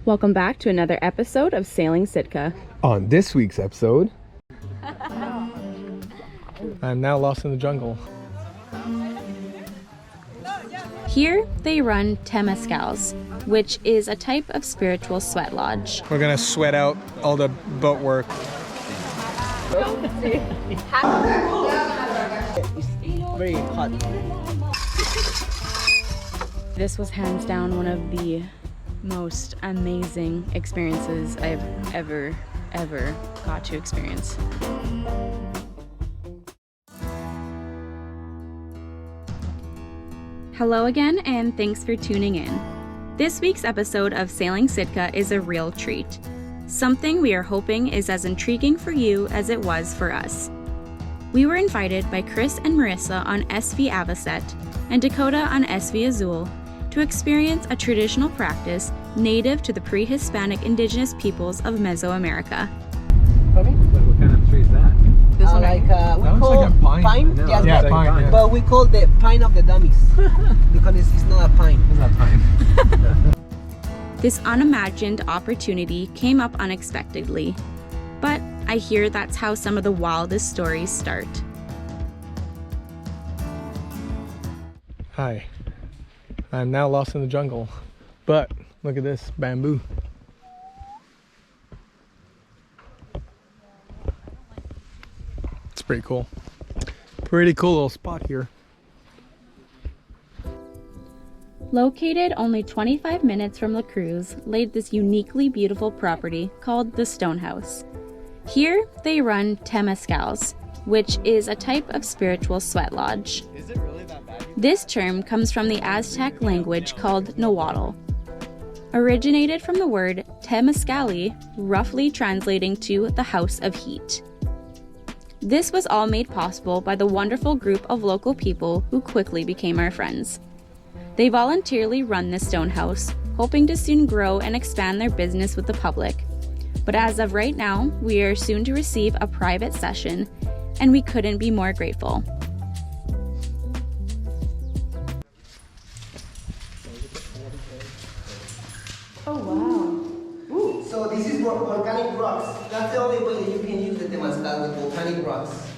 Welcome back to another episode of Sailing Sitka. On this week's episode, I'm now lost in the jungle. Here they run Temescals, which is a type of spiritual sweat lodge. We're gonna sweat out all the boat work. Very hot. This was hands down one of the most amazing experiences I've ever got to experience. Hello again, and thanks for tuning in. This week's episode of Sailing Sitka is a real treat. Something we are hoping is as intriguing for you as it was for us. We were invited by Chris and Marissa on SV Avocet and Dakota on SV Azul to experience a traditional practice native to the pre-Hispanic indigenous peoples of Mesoamerica. What kind of tree is that? This one, we That call looks like a pine. Yes, Yeah, but, pine, yeah. but we call the pine of the dummies because it's not a pine. It's not pine. This unimagined opportunity came up unexpectedly, but I hear that's how some of the wildest stories start. Hi, I'm now lost in the jungle, but look at this bamboo. It's pretty cool. Pretty cool little spot here. Located only 25 minutes from La Cruz laid this uniquely beautiful property called the Stone House. Here they run Temescals, which is a type of spiritual sweat lodge. Is it really that bad? This term comes from the AZTEC language called Nahuatl. Originated from the word Temescali, roughly translating to the house of heat. This was all made possible by the wonderful group of local people who quickly became our friends. They voluntarily run the Stone House, hoping to soon grow and expand their business with the public. But as of right now, we are soon to receive a private session, and we couldn't be more grateful. So this is volcanic rocks. That's the only way that you can use the Temezcal with volcanic rocks.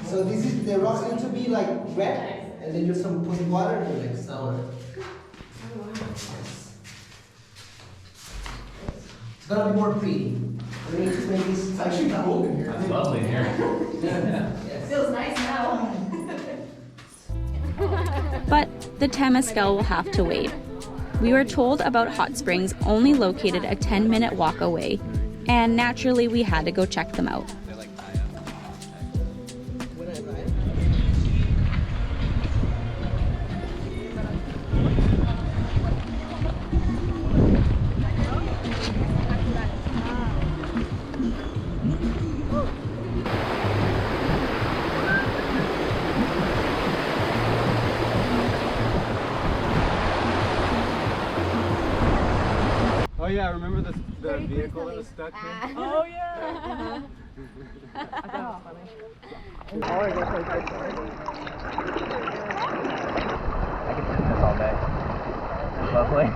So this is the rocks need to be like red, and then just some put water and like sour. It's gonna be more pretty. We need to make this actually cool in here. It's lovely in here. Yes. Feels nice now. But the Temescal will have to wait. We were told about hot springs only located a 10-minute walk away, and naturally we had to go check them out. Oh yeah, remember the vehicle that was stuck here? Oh yeah. I could sit this all day. It's lovely.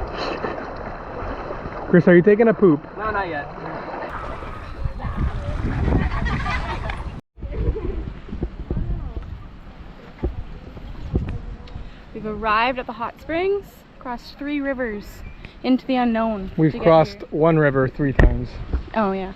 Chris, are you taking a poop? No, not yet. We've arrived at the hot springs, crossed 3 rivers into the unknown. We've to get crossed here. one river 3 times. Oh yeah.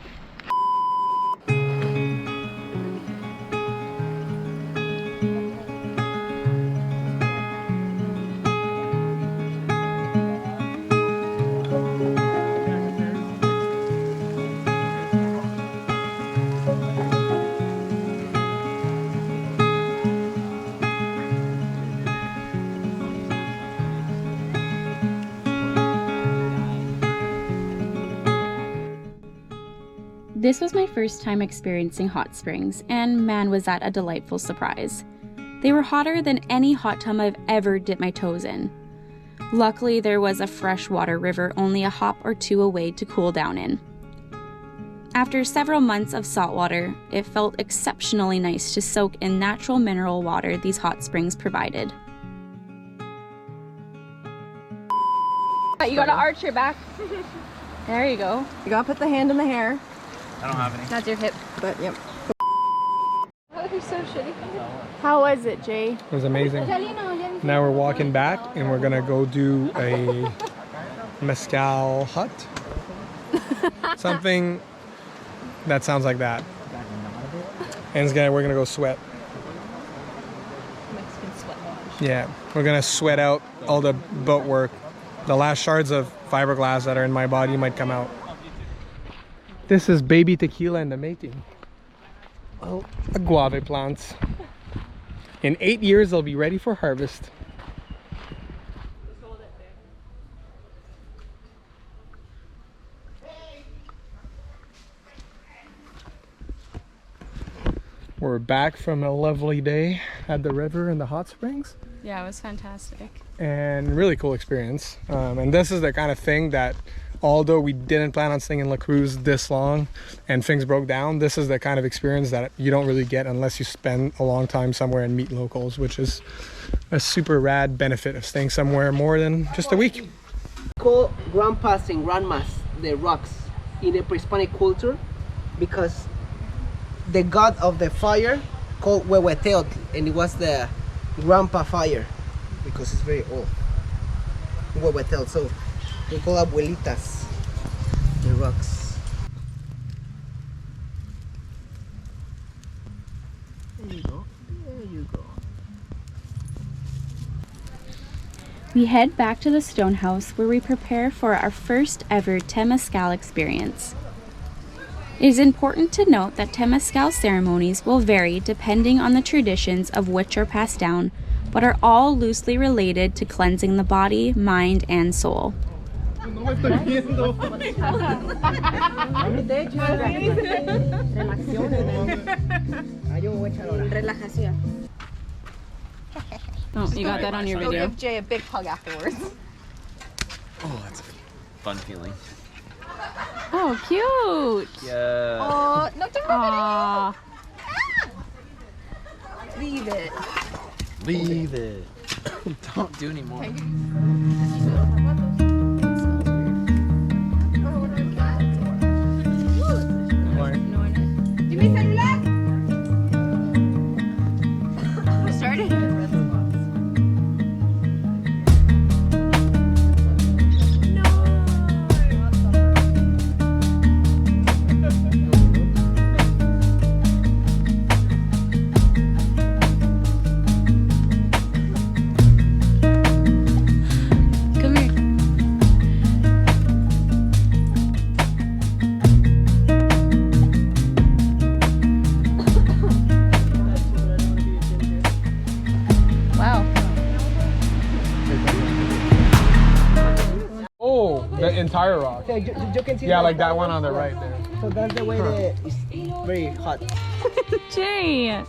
This was my first time experiencing hot springs, and man was that a delightful surprise. They were hotter than any hot tub I've ever dipped my toes in. Luckily, there was a freshwater river only a hop or 2 away to cool down in. After several months of salt water, it felt exceptionally nice to soak in natural mineral water these hot springs provided. You gotta arch your back. There you go. You gotta put the hand in the hair. I don't have any. That's your hip, but yep. Oh, they're so shitty. How was it, Jay? It was amazing. Now we're walking back and we're gonna go do a Temescal hut. Something that sounds like that. And we're gonna go sweat. Mexican sweat lodge. Yeah, we're gonna sweat out all the boat work. The last shards of fiberglass that are in my body might come out. This is baby tequila in the making. Well, agave plants. In 8 years, they'll be ready for harvest. We're back from a lovely day at the river and the hot springs. Yeah, it was fantastic. And really cool experience. And this is the kind of thing that, although we didn't plan on staying in La Cruz this long and things broke down, this is the kind of experience that you don't really get unless you spend a long time somewhere and meet locals, which is a super rad benefit of staying somewhere more than just a week. Call grandpas and grandmas the rocks in the pre-Hispanic culture because the god of the fire called Huehueteotl, and it was the grandpa fire because it's very old. Huehueteotl, so we call abuelitas the rocks. There you go. There you go. We head back to the stone house where we prepare for our first ever Temescal experience. It is important to note that Temescal ceremonies will vary depending on the traditions of which are passed down, but are all loosely related to cleansing the body, mind, and soul. Oh, you got that on your video. Give Jay a big hug afterwards. Oh, that's a fun feeling. Oh, cute. Yeah. Oh, no, don't Aww. leave it. Leave it. Don't do anymore. ¿Y mi celular? We started. Come here. Wow. Oh, the entire rock. So you can see Yeah, like that one on the right there. So that's the way that it's very hot. Jay.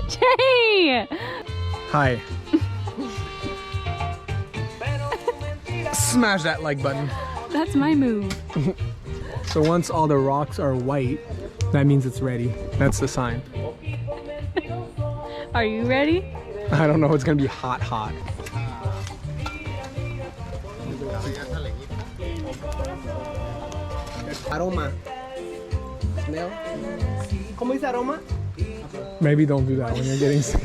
Jay. Hi. Smash that like button. That's my move. So once all the rocks are white, that means it's ready. That's the sign. Are you ready? I don't know, it's gonna be hot, hot. Aroma. Smell. ¿Cómo dice aroma? Maybe don't do that when you're getting sick.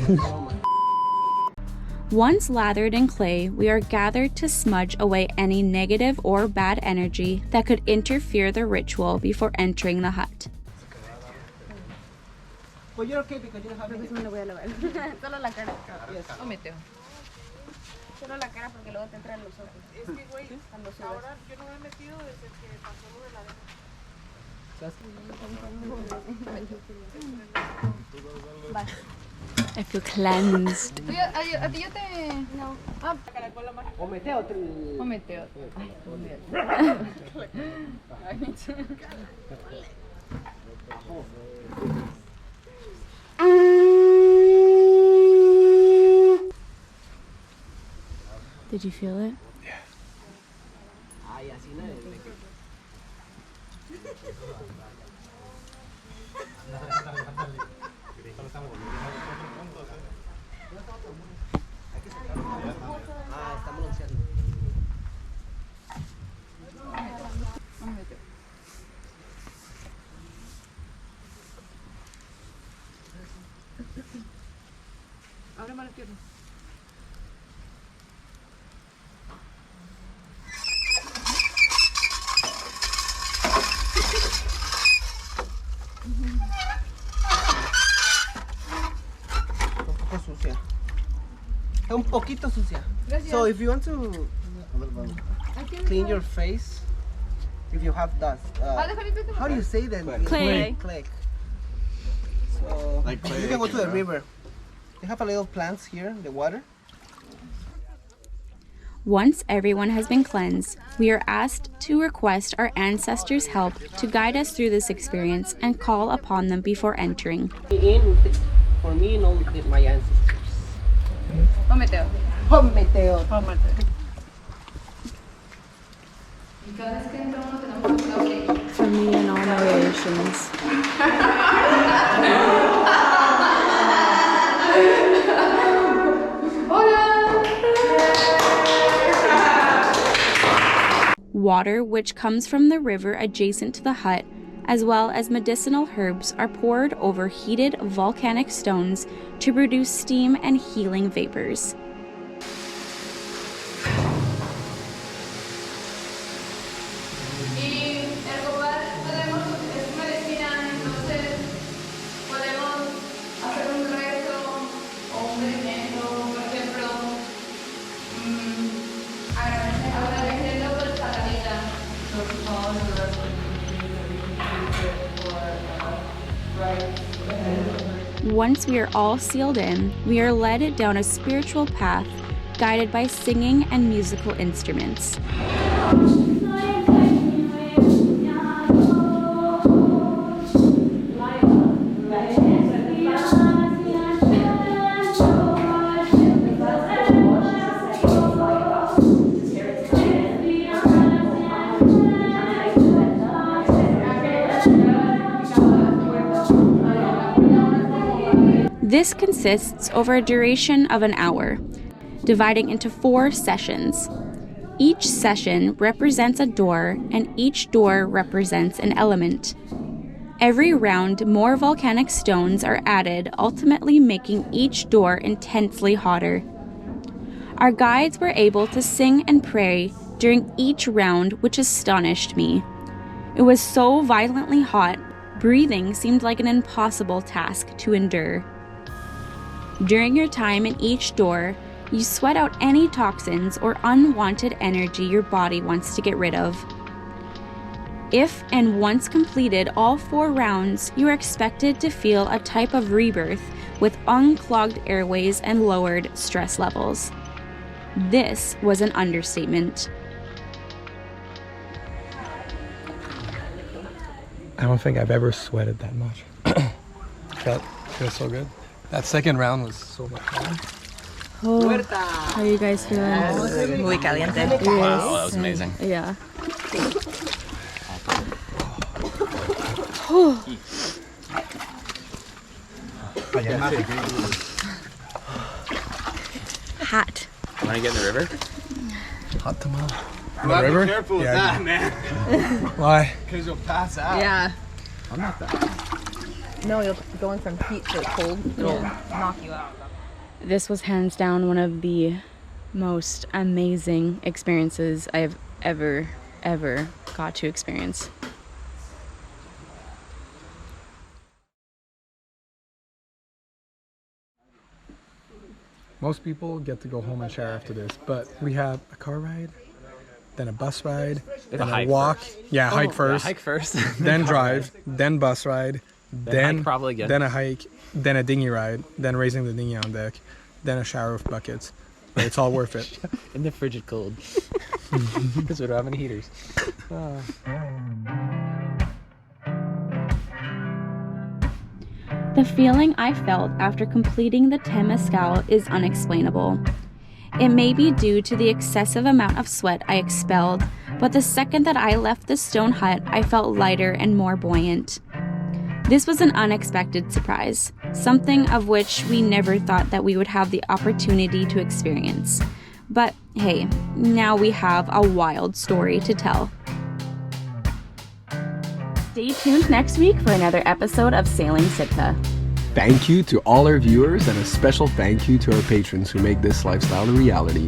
Once lathered in clay, we are gathered to smudge away any negative or bad energy that could interfere the ritual before entering the hut. Well, you're okay because you don't have any. Me lo voy a lavar. Solo la cara. Yes. O meteo. Solo la cara porque luego te entran los ojos. Es que, güey, cuando subes. Ahora yo no me he metido desde que pasó lo de la abeja. I feel cleansed. A ti yo te... No. Ah, O meteo. o meteo. Did you feel it? Ay, así no es. Ah, está bronceando. Un poquito sucia. So if you want to clean your face, if you have dust, how do you say that? Clay. Clay. So Like clay, you can go to the yeah. river. They have a little plants here in the water. Once everyone has been cleansed, we are asked to request our ancestors' help to guide us through this experience and call upon them before entering. For me and all my ancestors. Cómeteo. Cómeteo. For me and all my relations. Water, which comes from the river adjacent to the hut, as well as medicinal herbs, are poured over heated volcanic stones to produce steam and healing vapors. Once we are all sealed in, we are led down a spiritual path guided by singing and musical instruments. This consists over a duration of an hour, dividing into 4 sessions. Each session represents a door, and each door represents an element. Every round, more volcanic stones are added, ultimately making each door intensely hotter. Our guides were able to sing and pray during each round, which astonished me. It was so violently hot, breathing seemed like an impossible task to endure. During your time in each door, you sweat out any toxins or unwanted energy your body wants to get rid of. If and once completed all 4 rounds, you are expected to feel a type of rebirth with unclogged airways and lowered stress levels. This was an understatement. I don't think I've ever sweated that much. That feels so good. That second round was so much fun. Oh, how are you guys feeling? Muy caliente. Yes. Wow, that was amazing. Yeah. Hot. Want to get in the river? Hot tomorrow. You gotta be careful with that, man. Why? Because you'll pass out. Yeah. I'm not that. No, you're going from heat to cold. It'll knock you out. This was hands down one of the most amazing experiences I've ever got to experience. Most people get to go home and shower after this, but we have a car ride, then a bus ride, then a hike walk. first. Yeah, hike first. Hike first. Then drive, then bus ride, then hike probably again. Then a hike, then a dinghy ride, then raising the dinghy on deck, then a shower with buckets. But it's all worth it. In the frigid cold. Because we don't have any heaters. The feeling I felt after completing the Temescal is unexplainable. It may be due to the excessive amount of sweat I expelled, but the second that I left the stone hut, I felt lighter and more buoyant. This was an unexpected surprise, something of which we never thought that we would have the opportunity to experience. But hey, now we have a wild story to tell. Stay tuned next week for another episode of Sailing Sitka. Thank you to all our viewers, and a special thank you to our patrons who make this lifestyle a reality.